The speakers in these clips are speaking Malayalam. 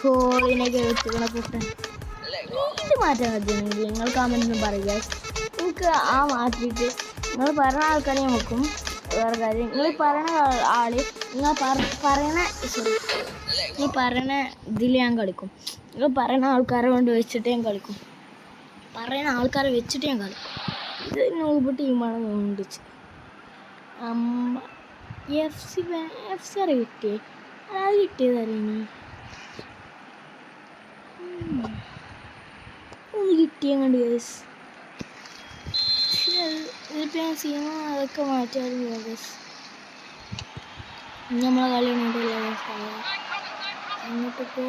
ഗോളിനൊക്കെ വെച്ചുകൊണ്ട് കൂട്ടാൻ ഇത് മാറ്റാൻ പറ്റുമെങ്കിൽ നിങ്ങൾ കമൻറ്റൊന്നും പറയുക. നിങ്ങൾക്ക് ആ മാറ്റിയിട്ട് നിങ്ങൾ പറയുന്ന ആൾക്കാരെ വെക്കും. വേറെ കാര്യം നിങ്ങൾ പറയുന്ന ആള് നിങ്ങൾ പറയുന്ന ഇതിൽ ഞാൻ കളിക്കും. നിങ്ങൾ പറയുന്ന ആൾക്കാരെ കൊണ്ട് വെച്ചിട്ട് ഞാൻ കളിക്കും. പറയുന്ന ആൾക്കാരെ വെച്ചിട്ട് ഞാൻ കളിക്കും. ഇത് നൂബ് ടീമാണ് തോന്നിച്ച്. എഫ് സി ആരെ കിട്ടിയേ? അത് കിട്ടിയതറിയണേ ഒന്ന് കിട്ടിയങ്ങണ്ട് ഗേസ്. ഇതിപ്പോൾ ഞാൻ സീമ അതൊക്കെ മാറ്റാറുണ്ട് ഗേസ്. നമ്മളെ കളി ഉണ്ടല്ലോ ഗേസ്. അങ്ങോട്ട് പോ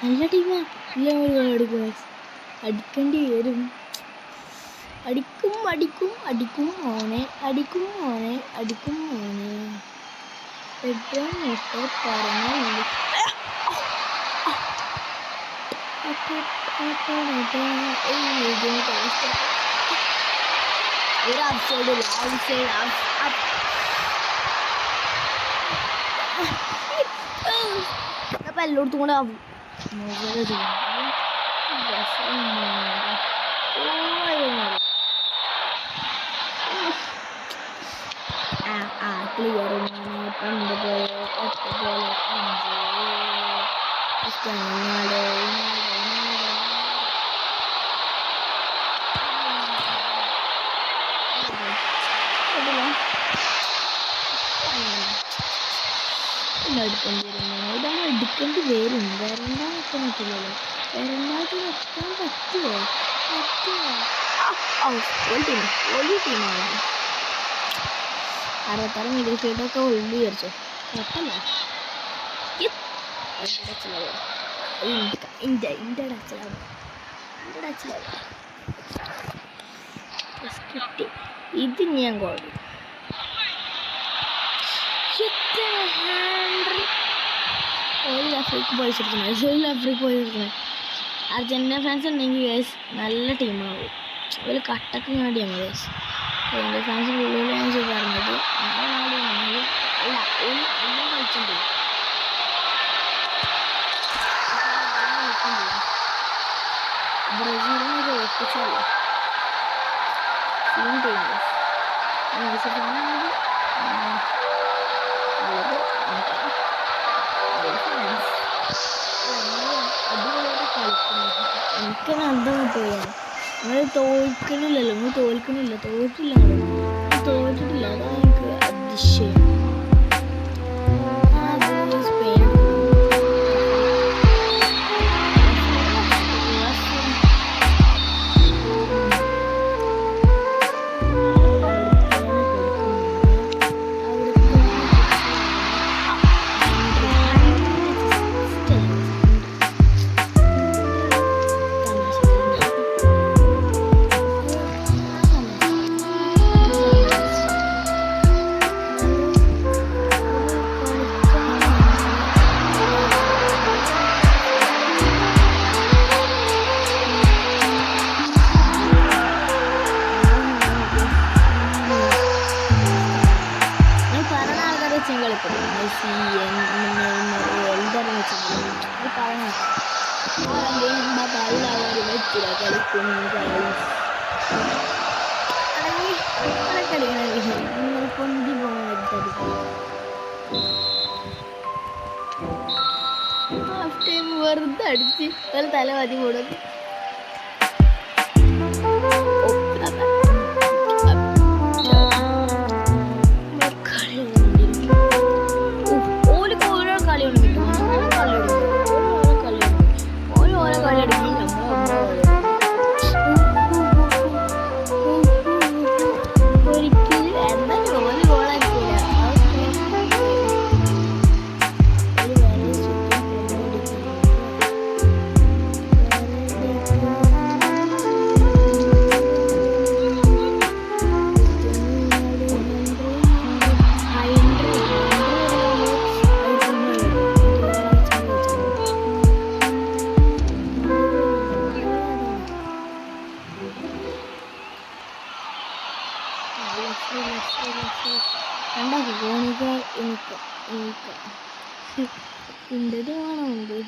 നല്ല ടീമാ. ഇല്ല അടിക്കും ഗേസ്. അടിക്കേണ്ടി വരും. അടിക്കും മോനെ. അപ്പം എല്ലായിടത്തും കൂടെ ക്ലിയർ പണ്ട് പോലെ ഒറ്റപോലെ 5 എടുക്കേണ്ടി വരും. വരണ്ടാക്കാൻ പറ്റില്ലല്ലോ. വരണ്ടാക്കി വെക്കാൻ പറ്റുമോ? ഒരു ടീമാണ് 66 മിഡിൽ ഫീൽഡൊക്കെ ഒള്ളി വിചാരിച്ചോ. കുഴപ്പമില്ല. ഇത് ഞാൻ കോടി ആഫ്രിക്ക പോയി അർജന്റീന ഫാൻസ് ഉണ്ടെങ്കിൽ ഗേസ് നല്ല ടീമാവും. ഒരു കട്ടക്ക് വേണ്ടിയാണ് ഗേസ്. അർജന്റീന ഫാൻസ് കൂടുതൽ ഞാൻ പറഞ്ഞത് അല്ല എല്ലാം കളിച്ചിട്ടുണ്ട്. ബ്രസീലിനൊക്കെ ഒപ്പിച്ചല്ലോ എനിക്കത് അന്തം കിട്ടുകയാണ്. നിങ്ങൾ തോൽക്കണില്ലല്ലോ. തോറ്റിട്ടില്ല. അതാണ് എനിക്ക് അതിശയം. വെറുതെ അടിച്ച് ഒരു തല മതി കൂടും. ഗോണിക എനിക്ക് ഇൻ്റെത് വേണമെങ്കിൽ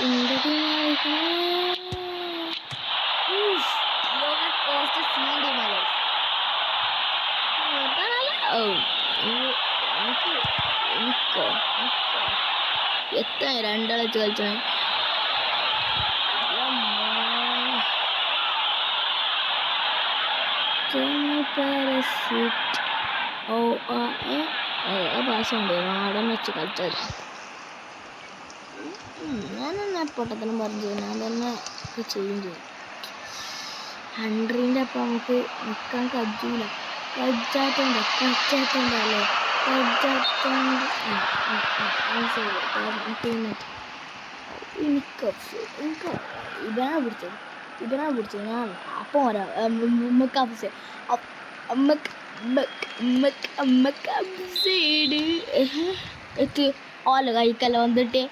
ഇൻ്റെത് എത്ര രണ്ടാളച്ച് കളിച്ചേ പാസ്സുണ്ട് നാടൻ വെച്ച് കളിച്ചത് ഞാനെന്നെ പൊട്ടത്തനം പറഞ്ഞു ഞാൻ തന്നെ ഒക്കെ ചെയ്യും ചെയ്യും 100ൻ്റെ അപ്പം നമുക്ക് നിൽക്കാൻ കജ്ജൂല കജ്ജാത്തോണ്ടല്ലേ കജ്ജാത്തോണ്ട് പിന്നെ എനിക്ക് ഇവനാ പിടിച്ചത് ഞാൻ അപ്പം ഓരോ എത്തി ഓല കഴിക്കല്ല വന്നിട്ട്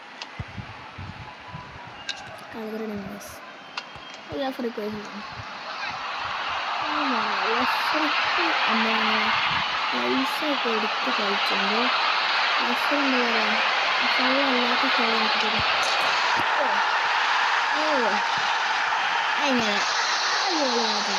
പൈസ ഒക്കെ എടുത്ത് കഴിച്ചുകൊണ്ട് എന്താ പറയുക അല്ലാത്ത അങ്ങനെ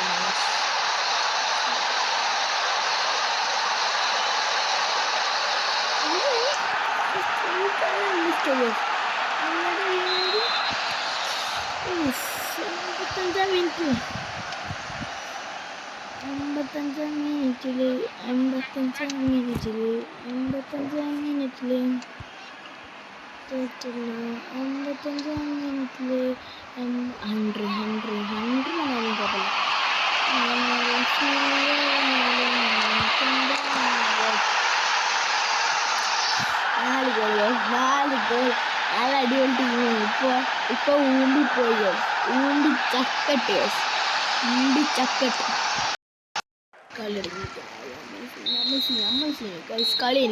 എൺപത്തഞ്ചാം മിനിറ്റില് 100 4 ഗോൾ നല്ല അടിപൊളി ടീമാണ് ഇപ്പോൾ ഊണ്ടി ചക്കട്ട്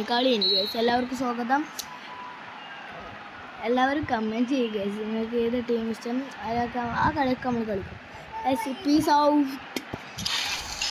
കളി എല്ലാവർക്കും സ്വാഗതം. എല്ലാവരും കമൻറ്റ് ചെയ്യുക നിങ്ങൾക്ക് ഏത് ടീം ഇഷ്ടം അതൊക്കെ ആ കളിയൊക്കെ നമ്മൾ കളിക്കും. Peace out.